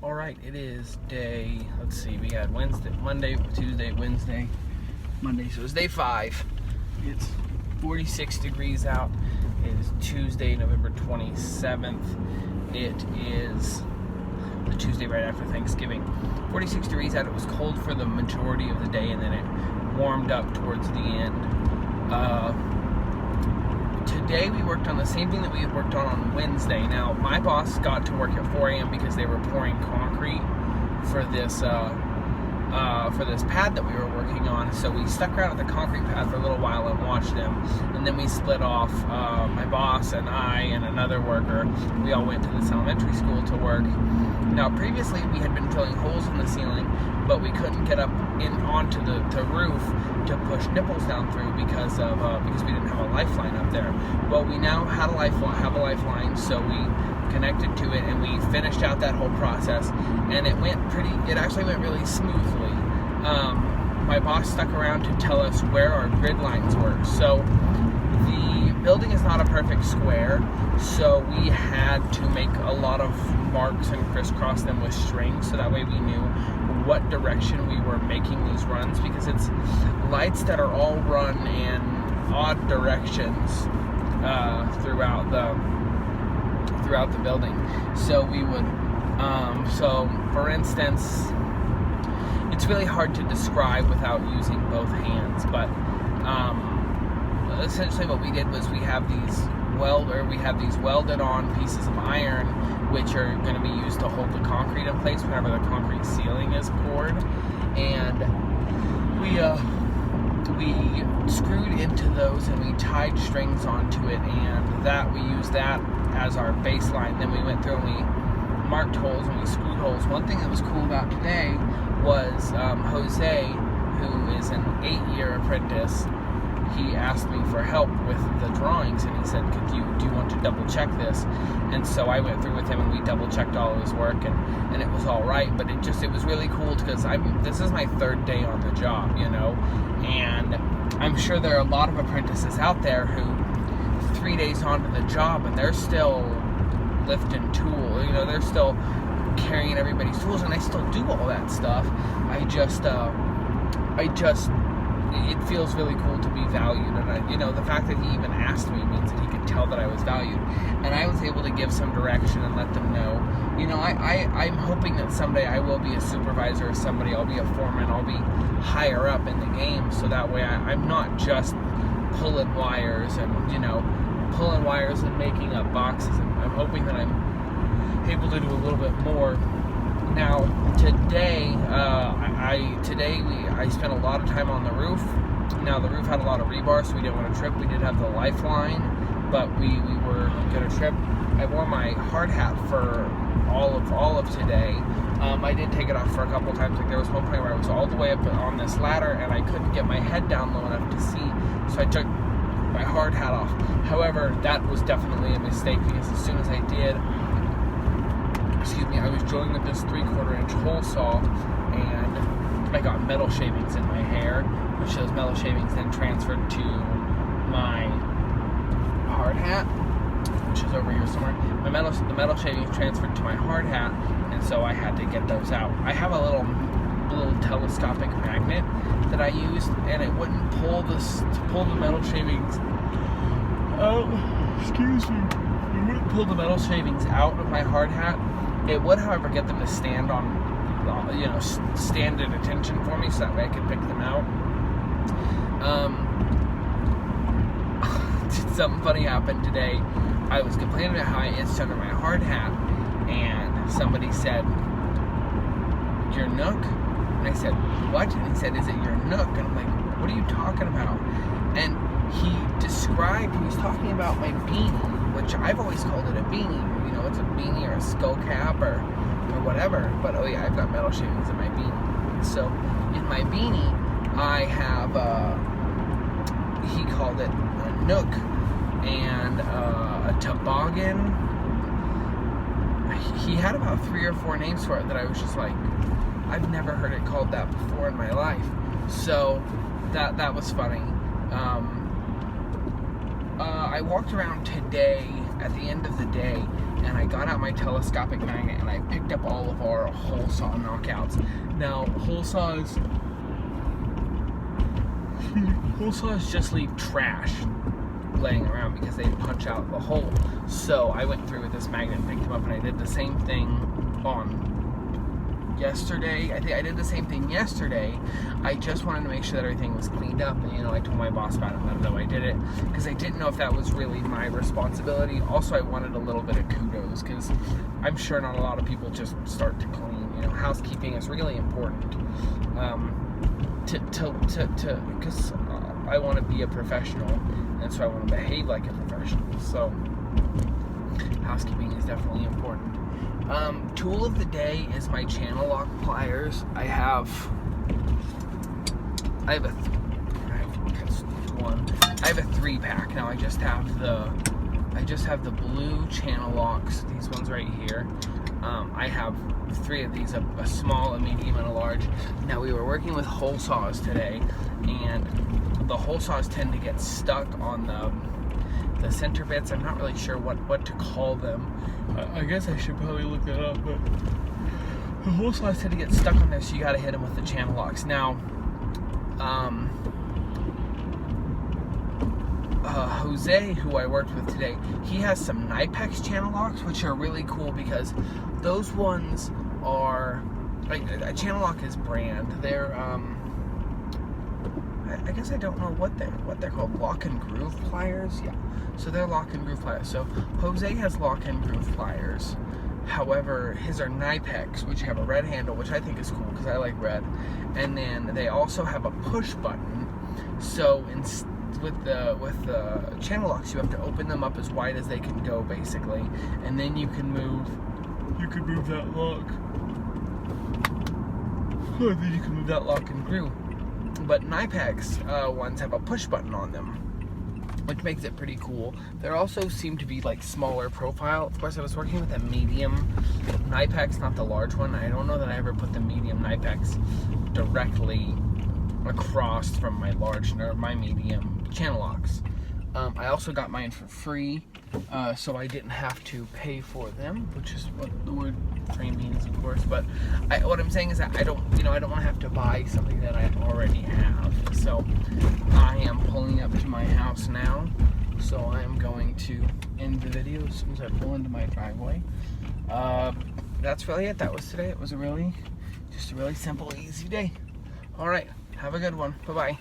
All right, it is day, let's see, we had Monday, Tuesday, Wednesday, Monday, so it's day 5. It's 46 degrees out. It is Tuesday, November 27th. It is the Tuesday right after Thanksgiving. 46 degrees out. It was cold for the majority of the day, and then it warmed up towards the end. Today we worked on the same thing that we had worked on Wednesday. Now, my boss got to work at 4 a.m. because they were pouring concrete for this pad that we were working on. So we stuck around at the concrete pad for a little while and watched them, and then we split off. My boss and I and another worker, we all went to this elementary school to work. Now, previously we had been drilling holes in the ceiling, but we couldn't get up onto the roof to push nipples down through because we didn't have a lifeline up there. Well, we now have a lifeline, so we connected to it and we finished out that whole process, and it actually went really smoothly. My boss stuck around to tell us where our grid lines were. So the building is not a perfect square, so we had to make a lot of marks and crisscross them with string, so that way we knew what direction we were making these runs, because it's lights that are all run in odd directions throughout the building. So we would so for instance, it's really hard to describe without using both hands, but essentially what we did was we have these welded on pieces of iron, which are going to be used to hold the concrete in place whenever the concrete ceiling is poured, and we screwed into those and we tied strings onto it, and that we used that as our baseline. Then we went through and we marked holes and we screwed holes. One thing that was cool about today was Jose, who is an 8-year apprentice, he asked me for help with the drawings, and he said, do you want to double check this? And so I went through with him and we double checked all of his work, and it was all right. But it was really cool because this is my 3rd day on the job, and I'm sure there are a lot of apprentices out there who 3 days onto the job and they're still lifting tools, they're still carrying everybody's tools, and I still do all that stuff. It feels really cool to be valued, and the fact that he even asked me means that he could tell that I was valued, and I was able to give some direction and let them know. I'm hoping that someday I will be a supervisor of somebody. I'll be a foreman. I'll be higher up in the game, so that way I'm not just pulling wires and making up boxes. I'm hoping that I'm able to do a little bit more. Now, today, I spent a lot of time on the roof. Now, the roof had a lot of rebar, so we didn't want to trip. We did have the lifeline, but we were going to trip. I wore my hard hat for all of today. I did take it off for a couple times. Like, there was one point where I was all the way up on this ladder, and I couldn't get my head down low enough to see, so I took my hard hat off. However, that was definitely a mistake, because as soon as I did, I was drilling with this 3/4 inch hole saw, and I got metal shavings in my hair, which those metal shavings then transferred to my hard hat, which is over here somewhere. The metal shavings transferred to my hard hat, and so I had to get those out. I have a little telescopic magnet that I used, and it wouldn't pull the metal shavings out. Excuse me. It wouldn't pull the metal shavings out of my hard hat. It would, however, get them to stand stand at attention for me, so that way I could pick them out. Something funny happened today. I was complaining about how I itched under my hard hat, and somebody said, "Your nook?" And I said, "What?" And he said, "Is it your nook?" And I'm like, "What are you talking about?" And he was talking about my beanie, which I've always called it a beanie. It's a beanie or a skull cap or whatever. But oh yeah, I've got metal shavings in my beanie. So in my beanie, I have he called it a nook and a toboggan. He had about 3 or 4 names for it that I was just like, I've never heard it called that before in my life. So that was funny. I walked around today at the end of the day, and I got out my telescopic magnet and I picked up all of our hole saw knockouts. Now, hole saws just leave trash laying around because they punch out the hole. So I went through with this magnet and picked them up, and I did the same thing on yesterday. I think I did the same thing yesterday. I just wanted to make sure that everything was cleaned up, and I told my boss about it and let him know I did it, because I didn't know if that was really my responsibility. Also, I wanted a little bit of kudos, because I'm sure not a lot of people just start to clean. Housekeeping is really important. Because I want to be a professional, and so I want to behave like a professional. So housekeeping is definitely important. Tool of the day is my channel lock pliers. I have a 3-pack now. I just have the blue channel locks. These ones right here. I have 3 of these, a small, a medium, and a large. Now, we were working with hole saws today, and the hole saws tend to get stuck on the center bits. I'm not really sure what to call them. I guess I should probably look that up, but the hole saws tend to get stuck on there, so you gotta hit them with the channel locks. Now, Jose, who I worked with today, he has some Knipex channel locks, which are really cool because those ones are, like, a channel lock is brand. They're, I guess I don't know what they're called. Lock and groove pliers? Yeah. So they're lock and groove pliers. So Jose has lock and groove pliers. However, his are Knipex, which have a red handle, which I think is cool because I like red. And then they also have a push button. So with the channel locks, you have to open them up as wide as they can go, basically, and then you can move that lock. And then you can move that lock and groove. But Knipex ones have a push button on them, which makes it pretty cool. They also seem to be like smaller profile. Of course, I was working with a medium Knipex, not the large one. I don't know that I ever put the medium Knipex directly across from my medium channel locks. I also got mine for free, so I didn't have to pay for them, which is what the word free means, of course. But what I'm saying is that I don't want to have to buy something that I already have. So I am pulling up to my house now, so I am going to end the video as soon as I pull into my driveway. That's really it. That was today. It was just a really simple, easy day. All right, have a good one. Bye-bye.